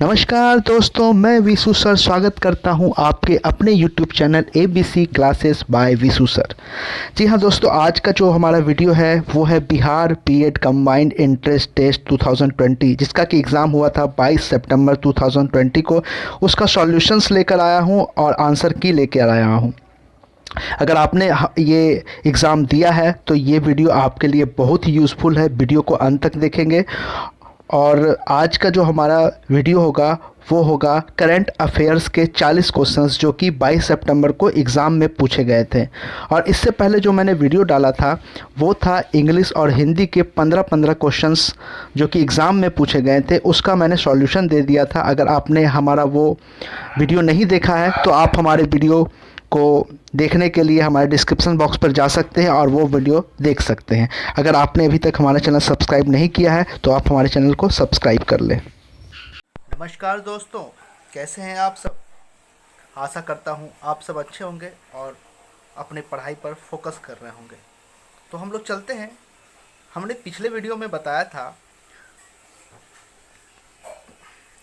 नमस्कार दोस्तों, मैं विशु सर स्वागत करता हूं आपके अपने YouTube channel ABC classes by Vishu sir. जी हाँ दोस्तों, आज का जो हमारा वीडियो है वो है Bihar BEd combined entrance test 2020, जिसका कि एग्ज़ाम हुआ था 22 सितंबर 2020 को। उसका सॉल्यूशंस लेकर आया हूं और आंसर की लेकर आया हूं। अगर आपने ये एग्ज़ाम दिया है तो ये वीडियो आपके लिए बहुत ही यूज़फुल है। वीडियो को अंत तक देखेंगे। और आज का जो हमारा वीडियो होगा वो होगा करंट अफेयर्स के 40 क्वेश्चंस जो कि 22 सितंबर को एग्ज़ाम में पूछे गए थे। और इससे पहले जो मैंने वीडियो डाला था वो था इंग्लिश और हिंदी के 15-15 क्वेश्चंस जो कि एग्ज़ाम में पूछे गए थे, उसका मैंने सॉल्यूशन दे दिया था। अगर आपने हमारा वो वीडियो नहीं देखा है तो आप हमारे वीडियो को देखने के लिए हमारे डिस्क्रिप्शन बॉक्स पर जा सकते हैं और वो वीडियो देख सकते हैं। अगर आपने अभी तक हमारा चैनल सब्सक्राइब नहीं किया है तो आप हमारे चैनल को सब्सक्राइब कर लें। नमस्कार दोस्तों, कैसे हैं आप सब? आशा करता हूं आप सब अच्छे होंगे और अपनी पढ़ाई पर फोकस कर रहे होंगे। तो हम लोग चलते हैं। हमने पिछले वीडियो में बताया था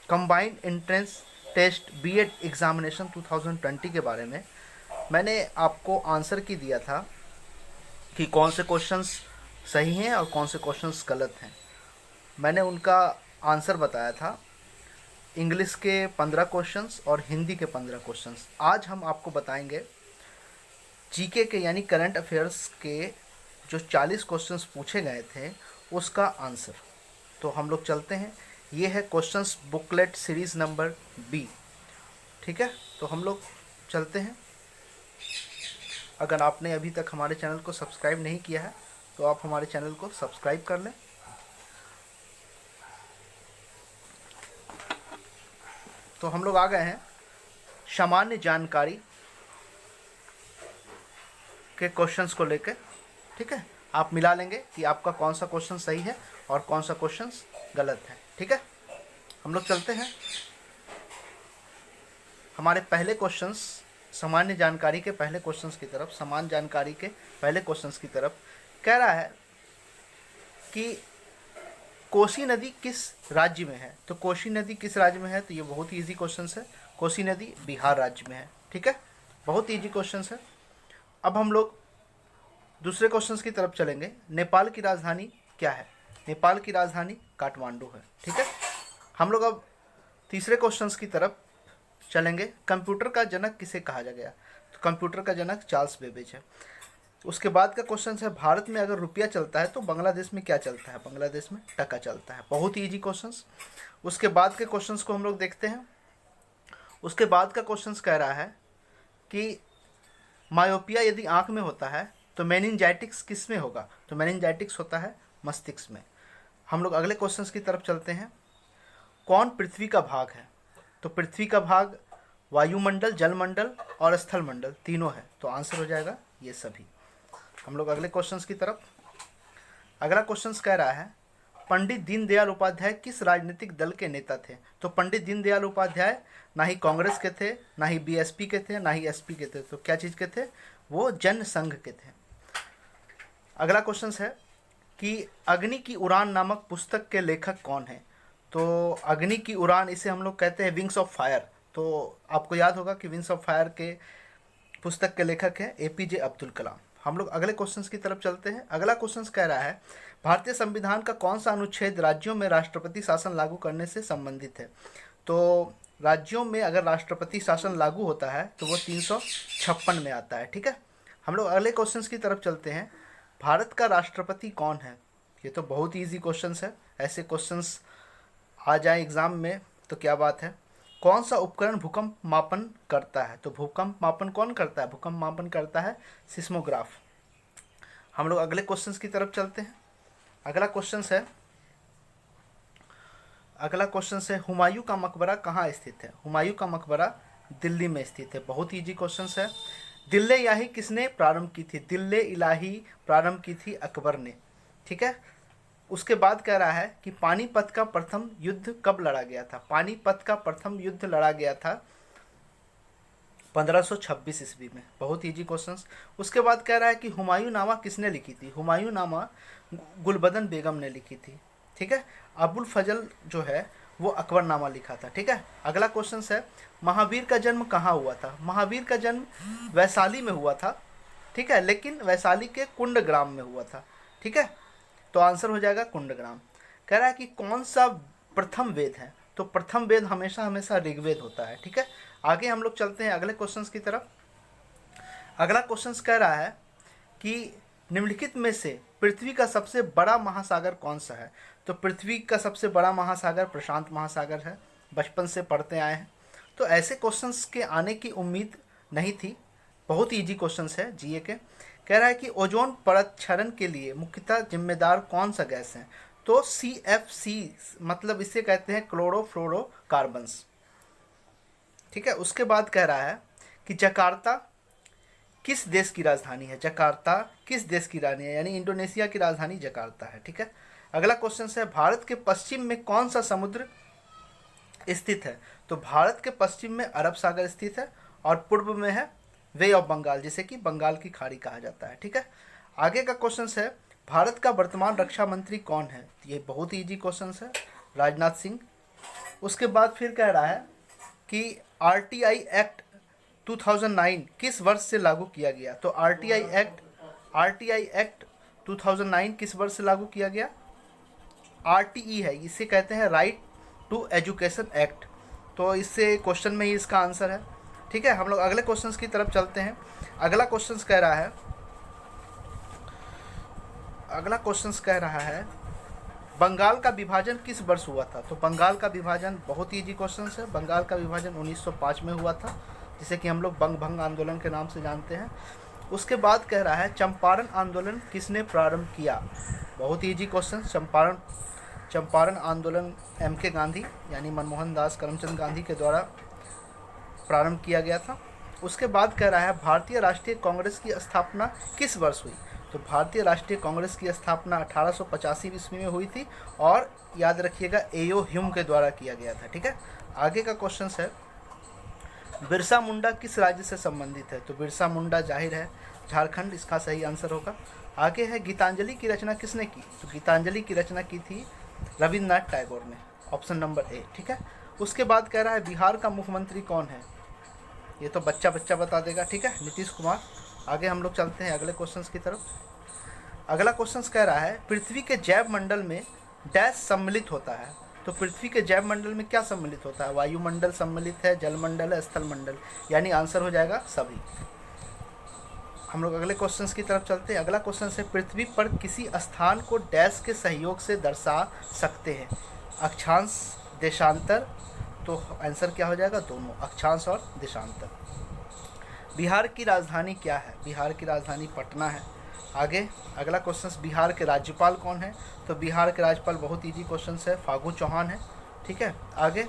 combined entrance test BEd examination 2020 के बारे में। मैंने आपको आंसर की दिया था कि कौन से क्वेश्चंस सही हैं और कौन से क्वेश्चंस गलत हैं। मैंने उनका आंसर बताया था, इंग्लिश के 15 क्वेश्चंस और हिंदी के 15 क्वेश्चंस। आज हम आपको बताएंगे जीके के यानी करंट अफेयर्स के जो 40 क्वेश्चंस पूछे गए थे उसका आंसर। तो हम लोग चलते हैं। ये है questions booklet series number B. ठीक है, तो हम लोग चलते हैं। अगर आपने अभी तक हमारे चैनल को सब्सक्राइब नहीं किया है तो आप हमारे चैनल को सब्सक्राइब कर लें। तो हम लोग आ गए हैं सामान्य जानकारी के क्वेश्चंस को लेकर। ठीक है, आप मिला लेंगे कि आपका कौन सा क्वेश्चन सही है और कौन सा क्वेश्चन गलत है। ठीक है, हम लोग चलते हैं हमारे पहले क्वेश्चंस सामान्य जानकारी के पहले क्वेश्चंस की तरफ। सामान्य जानकारी के पहले क्वेश्चंस की तरफ कह रहा है कि कोसी नदी किस राज्य में है। तो कोसी नदी किस राज्य में है, तो ये बहुत ही ईजी क्वेश्चन है। कोसी नदी बिहार राज्य में है। ठीक है, बहुत ईजी क्वेश्चन है। अब हम लोग दूसरे क्वेश्चन की तरफ चलेंगे। नेपाल की राजधानी क्या है? नेपाल की राजधानी काठमांडू है। ठीक है, हम लोग अब तीसरे क्वेश्चन की तरफ चलेंगे। कंप्यूटर का जनक किसे कहा गया? तो कंप्यूटर का जनक चार्ल्स बेबेज है। उसके बाद का क्वेश्चन है, भारत में अगर रुपया चलता है तो बांग्लादेश में क्या चलता है? बांग्लादेश में टका चलता है। बहुत ही ईजी क्वेश्चंस। उसके बाद के क्वेश्चंस को हम लोग देखते हैं। उसके बाद का क्वेश्चंस कह रहा है कि मायोपिया यदि आंख में होता है तो मेनिंजाइटिक्स किस में होगा? तो मेनिंजाइटिक्स होता है मस्तिष्क में। हम लोग अगले क्वेश्चंस की तरफ चलते हैं। कौन पृथ्वी का भाग है? तो पृथ्वी का भाग वायुमंडल, जलमंडल और स्थलमंडल तीनों है। तो आंसर हो जाएगा ये सभी। हम लोग अगले क्वेश्चंस की तरफ। अगला क्वेश्चंस कह रहा है, पंडित दीनदयाल उपाध्याय किस राजनीतिक दल के नेता थे? तो पंडित दीनदयाल उपाध्याय ना ही कांग्रेस के थे, ना ही बीएसपी के थे, ना ही एसपी के थे। तो क्या चीज़ के थे? वो जन संघ के थे। अगला क्वेश्चन है कि अग्नि की उड़ान नामक पुस्तक के लेखक कौन है? तो अग्नि की उड़ान, इसे हम लोग कहते हैं विंग्स ऑफ फायर। तो आपको याद होगा कि विंग्स ऑफ फायर के पुस्तक के लेखक हैं एपीजे अब्दुल कलाम। हम लोग अगले क्वेश्चंस की तरफ चलते हैं। अगला क्वेश्चंस कह रहा है, भारतीय संविधान का कौन सा अनुच्छेद राज्यों में राष्ट्रपति शासन लागू करने से संबंधित है? तो राज्यों में अगर राष्ट्रपति शासन लागू होता है तो वो 356 में आता है। ठीक है, हम लोग अगले क्वेश्चंस की तरफ चलते हैं। भारत का राष्ट्रपति कौन है? ये तो बहुत ईजी क्वेश्चंस है। ऐसे क्वेश्चंस आ जाए एग्जाम में तो क्या बात है। कौन सा उपकरण भूकंप मापन करता है? तो भूकंप मापन कौन करता है? भूकंप मापन करता है सिस्मोग्राफ। हम लोग अगले क्वेश्चंस की तरफ चलते हैं। अगला क्वेश्चन है हुमायूं का मकबरा कहाँ स्थित है? हुमायूं का मकबरा दिल्ली में स्थित है। बहुत ईजी क्वेश्चन है। दिल्ले इलाही किसने प्रारंभ की थी? दिल्ले इलाही प्रारंभ की थी अकबर ने। ठीक है, उसके बाद कह रहा है कि पानीपत का प्रथम युद्ध कब लड़ा गया था? पानीपत का प्रथम युद्ध लड़ा गया था 1526 ईस्वी में। बहुत ईजी क्वेश्चंस। उसके बाद कह रहा है कि हुमायूं नामा किसने लिखी थी? हुमायूं नामा गुलबदन बेगम ने लिखी थी। ठीक है, अबुल फजल जो है वो अकबरनामा लिखा था। ठीक है, अगला क्वेश्चन है महावीर का जन्म कहाँ हुआ था? महावीर का जन्म वैशाली में हुआ था। ठीक है, लेकिन वैशाली के कुंडग्राम में हुआ था। ठीक है, तो आंसर हो जाएगा कुंडग्राम। कह रहा है कि कौन सा प्रथम वेद है? तो प्रथम वेद हमेशा हमेशा ऋग्वेद होता है। ठीक है, आगे हम लोग चलते हैं अगले क्वेश्चन की तरफ। अगला क्वेश्चन कह रहा है कि निम्नलिखित में से पृथ्वी का सबसे बड़ा महासागर कौन सा है? तो पृथ्वी का सबसे बड़ा महासागर प्रशांत महासागर है, बचपन से पढ़ते आए हैं। तो ऐसे क्वेश्चंस के आने की उम्मीद नहीं थी, बहुत इजी क्वेश्चंस है जीए के। कह रहा है कि ओजोन परत क्षरण के लिए मुख्यतः जिम्मेदार कौन सा गैस है? तो CFC, मतलब इसे कहते हैं क्लोरोफ्लोरोकार्बन्स। ठीक है, उसके बाद कह रहा है कि जकार्ता किस देश की राजधानी है? जकार्ता किस देश की राजधानी है? यानी इंडोनेशिया की राजधानी जकार्ता है। ठीक है, अगला क्वेश्चन है भारत के पश्चिम में कौन सा समुद्र स्थित है? तो भारत के पश्चिम में अरब सागर स्थित है और पूर्व में है वे ऑफ बंगाल, जिसे कि बंगाल की खाड़ी कहा जाता है। ठीक है, आगे का क्वेश्चन है भारत का वर्तमान रक्षा मंत्री कौन है? ये बहुत इजी क्वेश्चन है, राजनाथ सिंह। उसके बाद फिर कह रहा है कि RTI एक्ट 2009 किस वर्ष से लागू किया गया? तो RTI एक्ट 2009 किस वर्ष से लागू किया गया? RTE है, इसे कहते हैं राइट टू एजुकेशन एक्ट। तो इससे क्वेश्चन में ही इसका आंसर है। ठीक है, हम लोग अगले क्वेश्चंस की तरफ चलते हैं। अगला क्वेश्चंस कह रहा है बंगाल का विभाजन किस वर्ष हुआ था? तो बंगाल का विभाजन बहुत इजी क्वेश्चन है। बंगाल का विभाजन 1905 में हुआ था, जिसे कि हम लोग बंग भंग आंदोलन के नाम से जानते हैं। उसके बाद कह रहा है चंपारण आंदोलन किसने प्रारंभ किया? बहुत इजी क्वेश्चन। चंपारण आंदोलन MK गांधी यानी मनमोहन दास करमचंद गांधी के द्वारा प्रारंभ किया गया था। उसके बाद कह रहा है भारतीय राष्ट्रीय कांग्रेस की स्थापना किस वर्ष हुई? तो भारतीय राष्ट्रीय कांग्रेस की स्थापना 1885 ईस्वी में हुई थी और याद रखिएगा एओ ह्यूम के द्वारा किया गया था। ठीक है, आगे का क्वेश्चन है बिरसा मुंडा किस राज्य से संबंधित है? तो बिरसा मुंडा जाहिर है झारखंड, इसका सही आंसर होगा। आगे है गीतांजलि की रचना किसने की? तो गीतांजलि की रचना की थी रविन्द्रनाथ टैगोर ने, ऑप्शन नंबर A। ठीक है, उसके बाद कह रहा है बिहार का मुख्यमंत्री कौन है? ये तो बच्चा बता देगा। ठीक है, नीतीश कुमार। आगे हम लोग चलते हैं अगले क्वेश्चंस की तरफ। अगला क्वेश्चंस कह रहा है पृथ्वी के जैव मंडल में डैश सम्मिलित होता है? तो पृथ्वी के जैव मंडल में क्या सम्मिलित होता है? वायुमंडल सम्मिलित है, जलमंडल है, स्थल मंडल, यानी आंसर हो जाएगा सभी। हम लोग अगले क्वेश्चंस की तरफ चलते हैं। अगला क्वेश्चन है पृथ्वी पर किसी स्थान को डैश के सहयोग से दर्शा सकते हैं? अक्षांश, देशांतर। तो आंसर क्या हो जाएगा? दोनों, अक्षांश और देशांतर। बिहार की राजधानी क्या है? बिहार की राजधानी पटना है। आगे अगला क्वेश्चन बिहार के राज्यपाल कौन है? तो बिहार के राज्यपाल बहुत इजी क्वेश्चन है, फागू चौहान है। ठीक है, आगे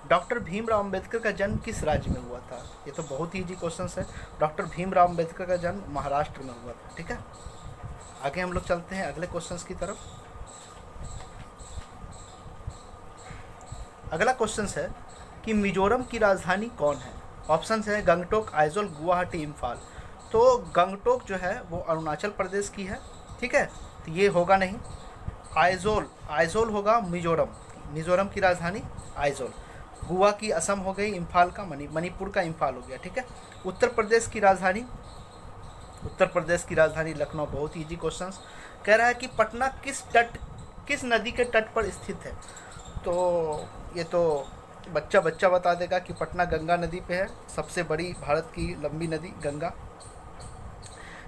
डॉक्टर भीमराव अंबेडकर का जन्म किस राज्य में हुआ था? ये तो बहुत इजी क्वेश्चन है, डॉक्टर भीमराव अंबेडकर का जन्म महाराष्ट्र में हुआ था। ठीक है, आगे हम लोग चलते हैं अगले क्वेश्चन की तरफ। अगला क्वेश्चन है कि मिजोरम की राजधानी कौन है? ऑप्शन है गंगटोक, आइजोल, गुवाहाटी, इम्फाल। तो गंगटोक जो है वो अरुणाचल प्रदेश की है। ठीक है, तो ये होगा नहीं। आइजोल होगा मिजोरम की राजधानी आइजोल। गोवा की असम हो गई, इम्फाल का मणिपुर का इम्फाल हो गया। ठीक है, उत्तर प्रदेश की राजधानी लखनऊ। बहुत इजी क्वेश्चन। कह रहा है कि पटना किस नदी के तट पर स्थित है? तो ये तो बच्चा बता देगा कि पटना गंगा नदी पे है, सबसे बड़ी भारत की लंबी नदी गंगा।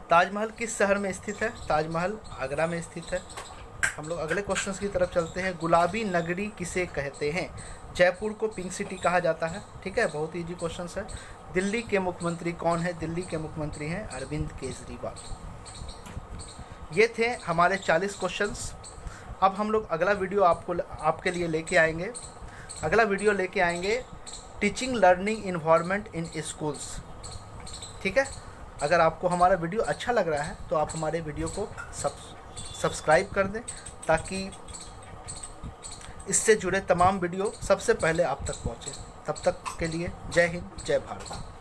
ताजमहल किस शहर में स्थित है? ताजमहल आगरा में स्थित है। हम लोग अगले क्वेश्चन की तरफ चलते हैं। गुलाबी नगरी किसे कहते हैं? जयपुर को पिंक सिटी कहा जाता है। ठीक है, बहुत इजी क्वेश्चन है। दिल्ली के मुख्यमंत्री कौन है? दिल्ली के मुख्यमंत्री हैं अरविंद केजरीवाल। ये थे हमारे 40 क्वेश्चंस। अब हम लोग अगला वीडियो आपके लिए लेके आएंगे। अगला वीडियो लेके आएंगे टीचिंग लर्निंग इन्वायरमेंट इन स्कूल्स। ठीक है, अगर आपको हमारा वीडियो अच्छा लग रहा है तो आप हमारे वीडियो को सब्सक्राइब कर दें, ताकि इससे जुड़े तमाम वीडियो सबसे पहले आप तक पहुँचे। तब तक के लिए जय हिंद, जय भारत।